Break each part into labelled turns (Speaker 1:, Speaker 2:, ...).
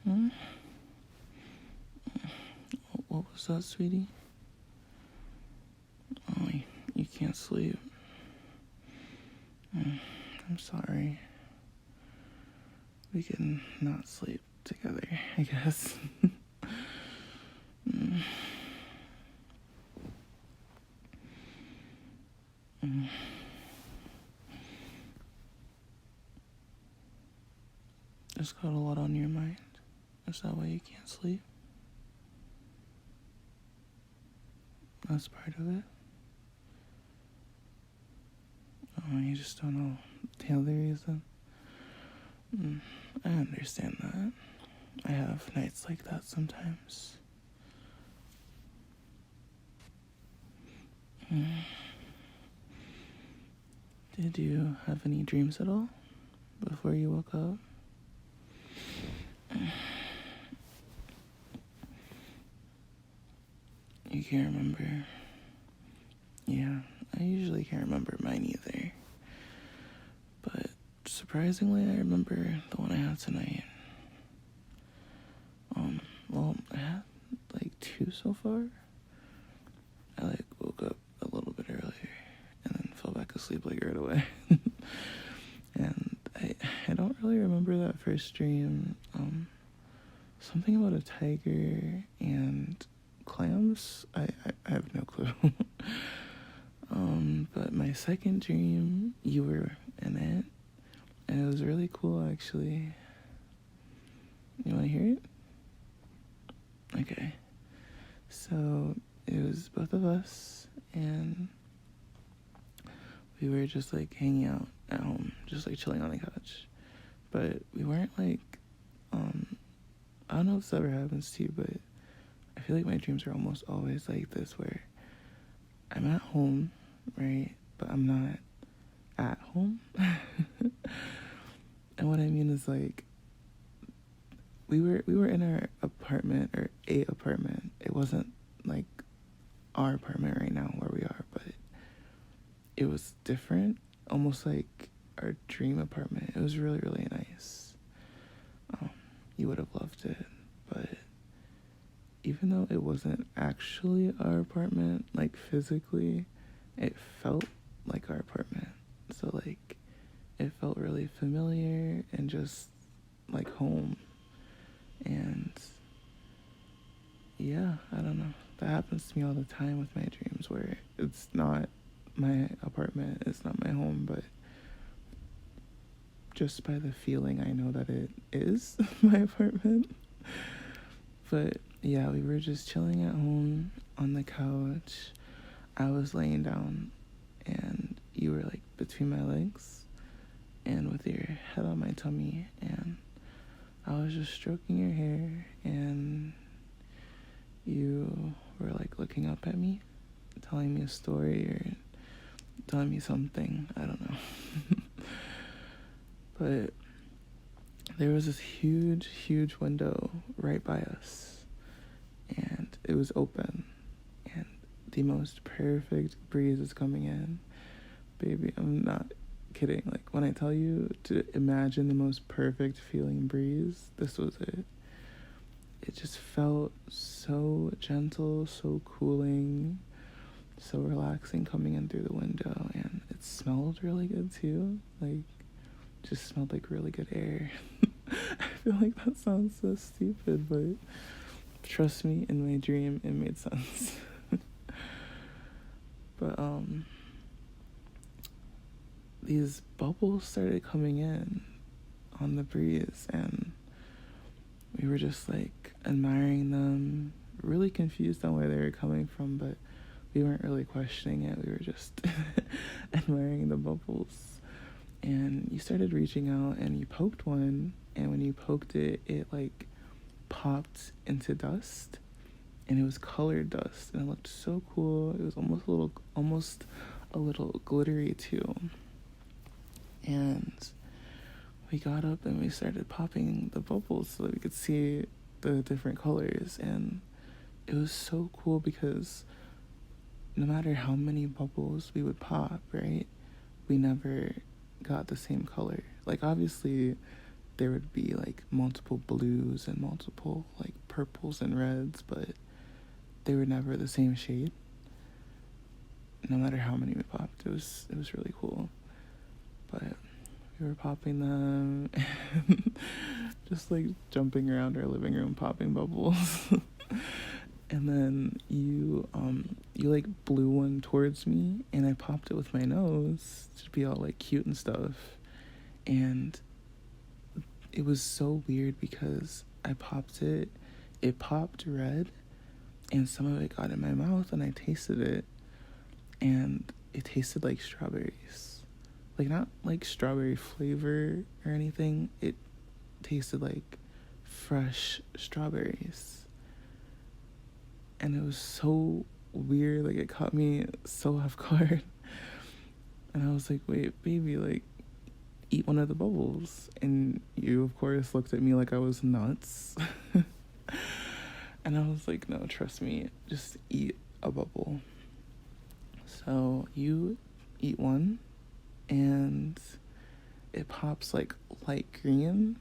Speaker 1: Hmm? What was that, sweetie? Oh, you can't sleep. I'm sorry. We can not sleep together, I guess. Just got a lot on your mind. Is that why you can't sleep? That's part of it. Oh, you just don't know the other reason. I understand that. I have nights like that sometimes. Did you have any dreams at all before you woke up? You can't remember? Yeah, I usually can't remember mine either. But surprisingly, I remember the one I had tonight. Well, I had like 2 so far. I woke up a little bit earlier and then fell back asleep right away. And I don't really remember that first dream. Something about a tiger and clams. I have no clue. But my second dream, you were in it, and it was really cool actually. You want to hear it? Okay. So it was both of us, and we were just hanging out at home, just chilling on the couch. But we weren't I don't know if this ever happens to you, but I feel like my dreams are almost always like this, where I'm at home, right? But I'm not at home. And what I mean is we were in our apartment, or a apartment. It wasn't our apartment right now where we are, but it was different, almost like our dream apartment. It was really, really nice. You would have loved it, but even though it wasn't actually our apartment, physically, it felt like our apartment. So it felt really familiar and just like home. And yeah, I don't know. That happens to me all the time with my dreams, where it's not my apartment, it's not my home, but just by the feeling I know that it is my apartment. But yeah, we were just chilling at home on the couch. I was laying down and you were between my legs and with your head on my tummy, and I was just stroking your hair, and you were looking up at me, telling me a story or telling me something, I don't know. But there was this huge window right by us, and it was open, and the most perfect breeze is coming in. Baby, I'm not kidding. When I tell you to imagine the most perfect feeling breeze, this was it. It just felt so gentle, so cooling, so relaxing coming in through the window, and it smelled really good too. Just smelled like really good air. I feel like that sounds so stupid, but trust me, in my dream, it made sense. But these bubbles started coming in on the breeze, and we were just admiring them, really confused on where they were coming from, but we weren't really questioning it. We were just admiring the bubbles. And you started reaching out and you poked one, and when you poked it, it popped into dust, and it was colored dust, and it looked so cool. It was almost a little glittery too. And we got up and we started popping the bubbles so that we could see the different colors, and it was so cool because no matter how many bubbles we would pop, right, we never got the same color. Obviously there would be like multiple blues and multiple like purples and reds, but they were never the same shade. No matter how many we popped, it was really cool. But we were popping them and just like jumping around our living room popping bubbles. And then you like blew one towards me, and I popped it with my nose to be all like cute and stuff. And it was so weird because I popped it popped red, and some of it got in my mouth, and I tasted it, and it tasted like strawberries. Like, not like strawberry flavor or anything. It tasted like fresh strawberries. And it was so weird. Like, it caught me so off guard. And I was like, wait, baby, like, eat one of the bubbles. And you, of course, looked at me like I was nuts. And I was like, no, trust me, just eat a bubble. So you eat one, and it pops like light green,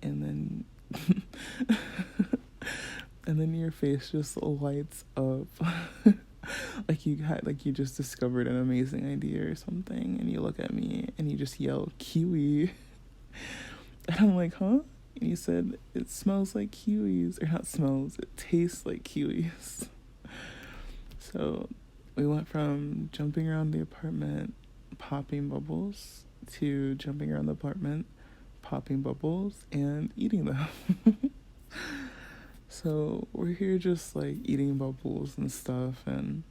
Speaker 1: and then and then your face just lights up. like you just discovered an amazing idea or something, and you look at me and you just yell kiwi. And I'm like, huh? And you said it smells like kiwis, or not smells, it tastes like kiwis. So we went from jumping around the apartment popping bubbles to jumping around the apartment popping bubbles and eating them. So we're here just like eating bubbles and stuff and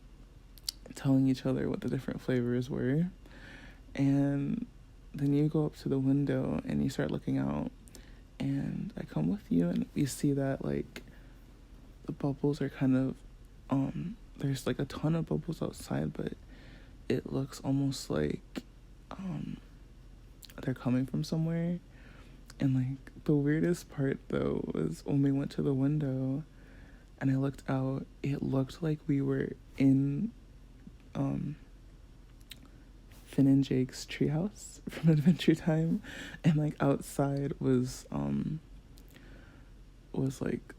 Speaker 1: telling each other what the different flavors were. And then you go up to the window and you start looking out, and I come with you, and we see that like the bubbles are kind of there's like a ton of bubbles outside, but it looks almost like they're coming from somewhere. And like the weirdest part though was when we went to the window and I looked out, it looked like we were in Finn and Jake's treehouse from Adventure Time, and like outside was like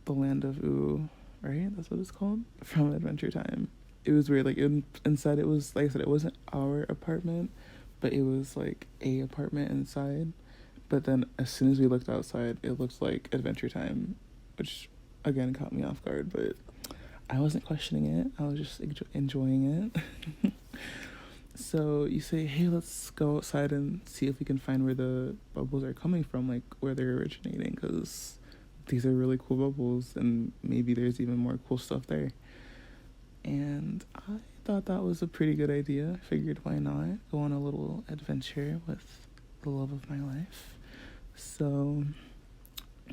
Speaker 1: the land of Ooh, right? That's what it's called, from Adventure Time. It was weird. Like inside, it was, like I said, it wasn't our apartment, but it was like a apartment inside. But then as soon as we looked outside, it looked like Adventure Time, which again caught me off guard. But I wasn't questioning it. I was just enjoying it. So you say, hey, let's go outside and see if we can find where the bubbles are coming from, like where they're originating, because these are really cool bubbles and maybe there's even more cool stuff there. And I thought that was a pretty good idea. I figured, why not go on a little adventure with the love of my life. So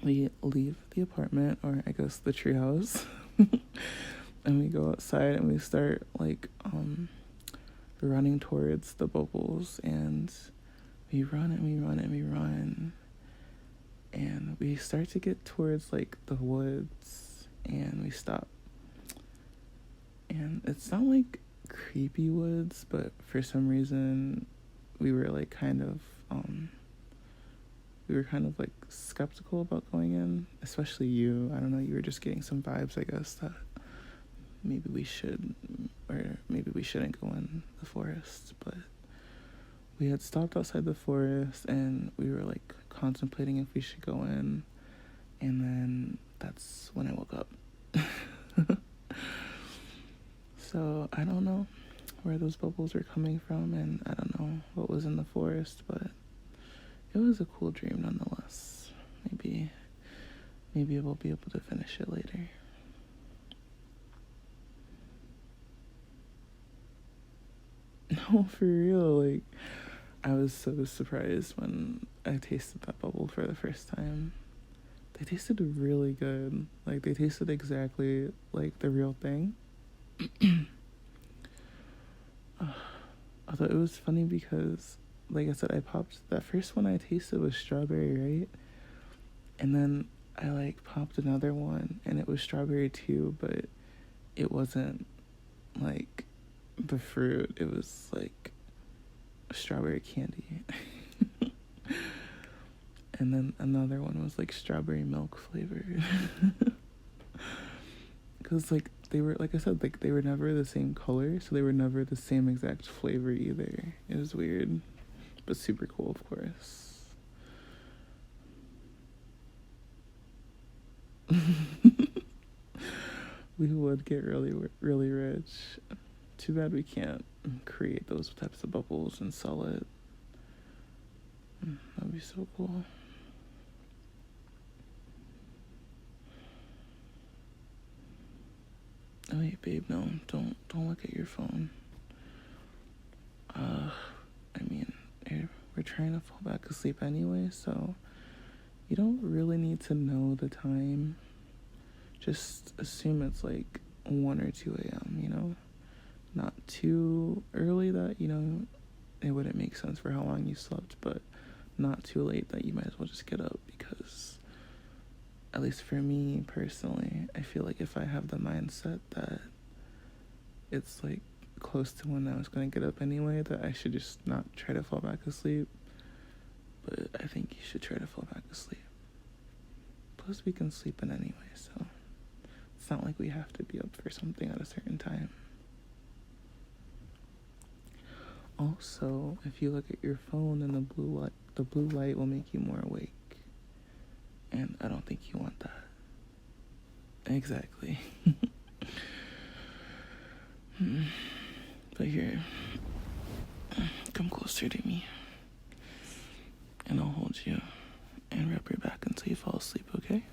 Speaker 1: we leave the apartment, or I guess the treehouse, and we go outside and we start like running towards the bubbles, and we run and we run and we run, and we start to get towards like the woods, and we stop. And it's not like creepy woods, but for some reason we were like kind of like skeptical about going in, especially you. I don't know, you were just getting some vibes, I guess, that maybe we should, or maybe we shouldn't go in the forest. But we had stopped outside the forest and we were like contemplating if we should go in, and then that's when I woke up. So I don't know where those bubbles were coming from, and I don't know what was in the forest, but it was a cool dream nonetheless. Maybe we'll be able to finish it later. No, for real. Like, I was so surprised when I tasted that bubble for the first time. They tasted really good. Like, they tasted exactly like the real thing. I thought it was funny because, like I said, I popped that first one I tasted was strawberry, right? And then I like popped another one and it was strawberry too, but it wasn't like the fruit, it was like strawberry candy. And then another one was like strawberry milk flavored. Because like they were, like I said, like they were never the same color, so they were never the same exact flavor either. It was weird, but super cool, of course. We would get really, really rich. Too bad we can't create those types of bubbles and sell it. That'd be so cool. Oh wait, babe, no, don't look at your phone. I mean, we're trying to fall back asleep anyway, so you don't really need to know the time. Just assume it's like 1 or 2 a.m., you know? Not too early that, you know, it wouldn't make sense for how long you slept, but not too late that you might as well just get up, because at least for me personally, I feel like if I have the mindset that it's like close to when I was going to get up anyway, that I should just not try to fall back asleep. But I think you should try to fall back asleep. Plus we can sleep in anyway, so it's not like we have to be up for something at a certain time. Also, if you look at your phone, then the blue light will make you more awake. And I don't think you want that. Exactly. But here, come closer to me. And I'll hold you and rub your back until you fall asleep, okay?